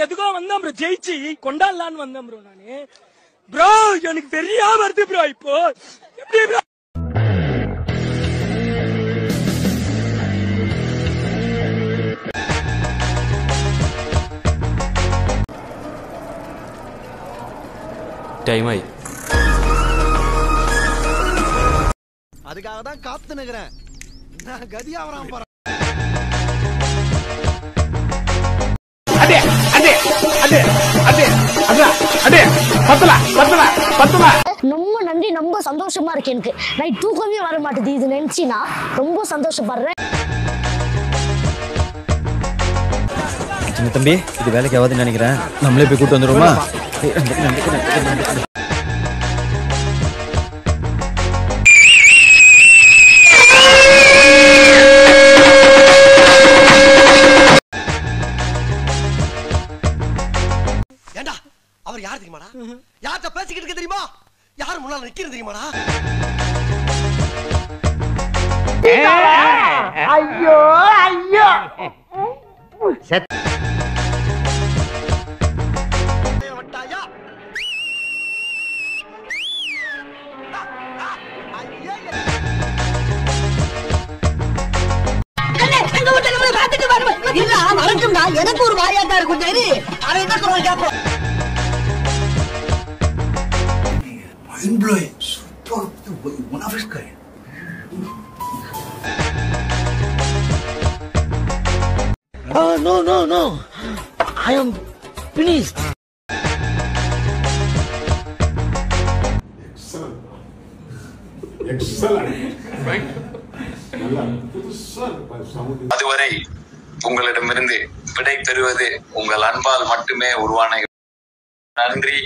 எதுக்கோ வந்தேன் ப்ரோ, ஜெயிச்சு கொண்டாடலான்னு வந்தேன் ப்ரோ. நானு ப்ரோ எனக்கு பெரியா வருது ப்ரோ. இப்போ எப்படி ப்ரோ? டைம் ஆயி அதுக்காக தான் காத்து நிக்கிறேன். நான் கதியா வராம போறேன். ரொம்ப நன்றி, ரொம்ப சந்தோஷமா இருக்கு எனக்கு. நைட் தூக்கமே வர மாட்டேது இது நினைச்சினா. ரொம்ப சந்தோஷப்படுறேன். சின்ன தம்பி, இது வேலைக்கு ஆகாதுன்னு நினைக்கிறேன். நம்மளே போய் கூட்டு வந்துருவோமா? ஏண்டா அவர் யார் தெரியுமாடா? யார்கிட்ட பேசிக்கிட்டு இருக்க தெரியுமா? யார் முன்னால நிக்கிறது தெரியுமாடா? ஐயோ ஐயோ வட்டாயா எனக்கு ஒரு வாயாட்டா இருக்கும். சரி, அவன் என்ன சொல்றான் கேப்போம். No. I am finished. அதுவரை உங்களிடமிருந்து விடை பெறுவது உங்கள் அன்பால் மட்டுமே உருவான. நன்றி.